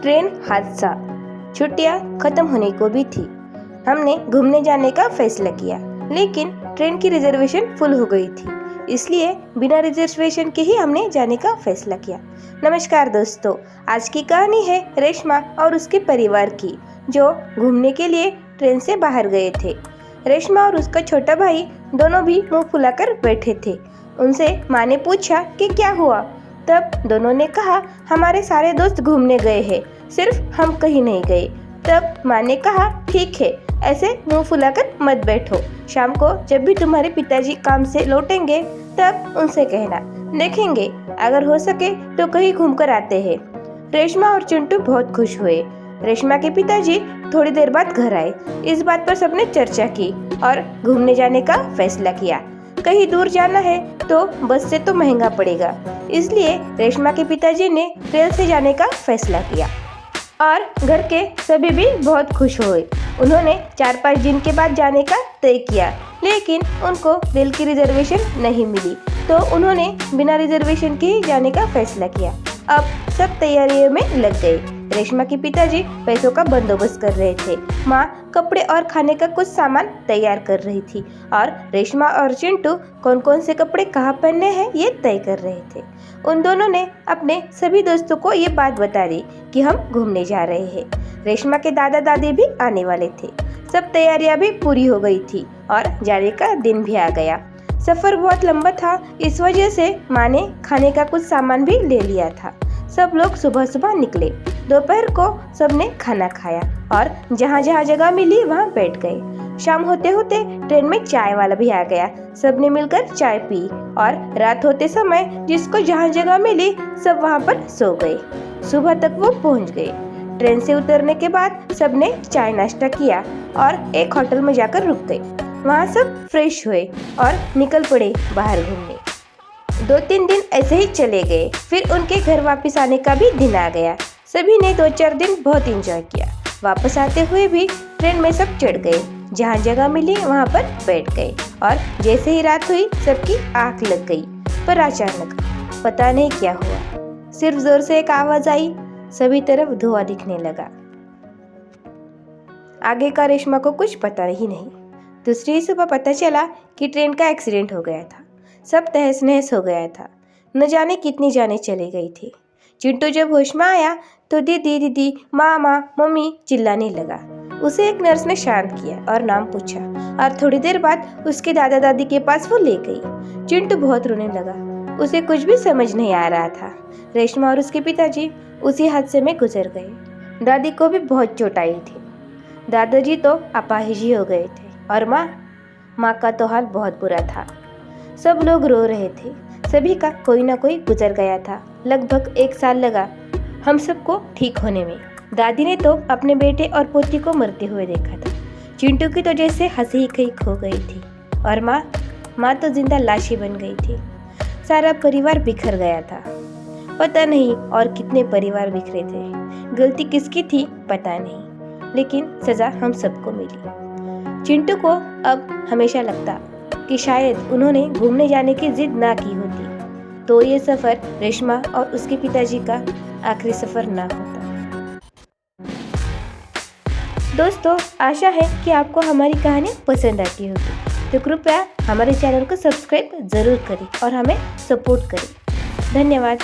Train हादसा। छुट्टियां खत्म होने को भी थी। हमने घूमने जाने का फैसला किया, लेकिन ट्रेन की रिजर्वेशन फुल हो गई थी, इसलिए बिना रिजर्वेशन के ही हमने जाने का फैसला किया। नमस्कार दोस्तों, आज की कहानी है रेशमा और उसके परिवार की, जो घूमने के लिए ट्रेन से बाहर गए थे। रेशमा और उसका छोटा भाई दोनों भी मुंह फुलाकर बैठे थे। उनसे माँ ने पूछा कि क्या हुआ। तब दोनों ने कहा, हमारे सारे दोस्त घूमने गए हैं, सिर्फ हम कहीं नहीं गए। तब माँ ने कहा, ठीक है, ऐसे मुंह फुलाकर मत बैठो। शाम को जब भी तुम्हारे पिताजी काम से लौटेंगे तब उनसे कहना, देखेंगे अगर हो सके तो कहीं घूमकर आते हैं। रेशमा और चिंटू बहुत खुश हुए। रेशमा के पिताजी थोड़ी देर बाद घर आए। इस बात पर सबने चर्चा की और घूमने जाने का फैसला किया। कहीं दूर जाना है तो बस से तो महंगा पड़ेगा, इसलिए रेशमा के पिताजी ने रेल से जाने का फैसला किया और घर के सभी भी बहुत खुश हुए। उन्होंने 4-5 दिन के बाद जाने का तय किया, लेकिन उनको रेल की रिजर्वेशन नहीं मिली, तो उन्होंने बिना रिजर्वेशन के ही जाने का फैसला किया। अब सब तैयारियों में लग गए। रेशमा के पिताजी पैसों का बंदोबस्त कर रहे थे, माँ कपड़े और खाने का कुछ सामान तैयार कर रही थी और रेशमा और चिंटू कौन कौन से कपड़े कहाँ पहनने हैं ये तय कर रहे थे। उन दोनों ने अपने सभी दोस्तों को ये बात बता दी कि हम घूमने जा रहे हैं। रेशमा के दादा दादी भी आने वाले थे। सब तैयारियां भी पूरी हो गई थी और जाने का दिन भी आ गया। सफ़र बहुत लंबा था, इस वजह से माँ ने खाने का कुछ सामान भी ले लिया था। सब लोग सुबह सुबह निकले। दोपहर को सबने खाना खाया और जहाँ जहाँ जगह मिली वहाँ बैठ गए। शाम होते होते ट्रेन में चाय वाला भी आ गया। सबने मिलकर चाय पी और रात होते समय जिसको जहाँ जगह मिली सब वहाँ पर सो गए। सुबह तक वो पहुँच गए। ट्रेन से उतरने के बाद सबने चाय नाश्ता किया और एक होटल में जाकर रुक गए। वहाँ सब फ्रेश हुए और निकल पड़े बाहर घूमने। 2-3 दिन ऐसे ही चले गए। फिर उनके घर वापस आने का भी दिन आ गया। सभी ने 2-4 दिन बहुत एंजॉय किया। वापस आते हुए भी ट्रेन में सब चढ़ गए। जहाँ जगह मिली वहाँ पर बैठ गए और जैसे ही रात हुई सबकी आँख लग गई। पर अचानक पता नहीं क्या हुआ, सिर्फ जोर से एक आवाज आई, सभी तरफ धुआं दिखने लगा। आगे का रेशमा को कुछ पता ही नहीं। दूसरी सुबह पता चला कि ट्रेन का एक्सीडेंट हो गया था। सब तहस नहस हो गया था। न जाने कितनी जानें चली गई थी। चिंटू जब होश में आया तो दीदी दीदी, मामा, मम्मी चिल्लाने लगा। उसे एक नर्स ने शांत किया और नाम पूछा और थोड़ी देर बाद उसके दादा दादी के पास वो ले गई। चिंटू बहुत रोने लगा। उसे कुछ भी समझ नहीं आ रहा था। रेशमा और उसके पिताजी उसी हादसे में गुजर गए। दादी को भी बहुत चोट आई थी। दादाजी तो अपाहिज ही हो गए थे और माँ का तो हाल बहुत बुरा था। सब लोग रो रहे थे। सभी का कोई ना कोई गुजर गया था। लगभग 1 साल लगा हम सबको ठीक होने में। दादी ने तो अपने बेटे और पोती को मरते हुए देखा था। चिंटू की तो जैसे हंसी ही कहीं खो गई थी और माँ तो जिंदा लाश ही बन गई थी। सारा परिवार बिखर गया था। पता नहीं और कितने परिवार बिखरे थे। गलती किसकी थी पता नहीं, लेकिन सजा हम सबको मिली। चिंटू को अब हमेशा लगता कि शायद उन्होंने घूमने जाने की जिद ना की होती तो ये सफ़र रेशमा और उसके पिताजी का आखिरी सफ़र ना होता। दोस्तों, आशा है कि आपको हमारी कहानी पसंद आती होगी, तो कृपया हमारे चैनल को सब्सक्राइब ज़रूर करें और हमें सपोर्ट करें। धन्यवाद।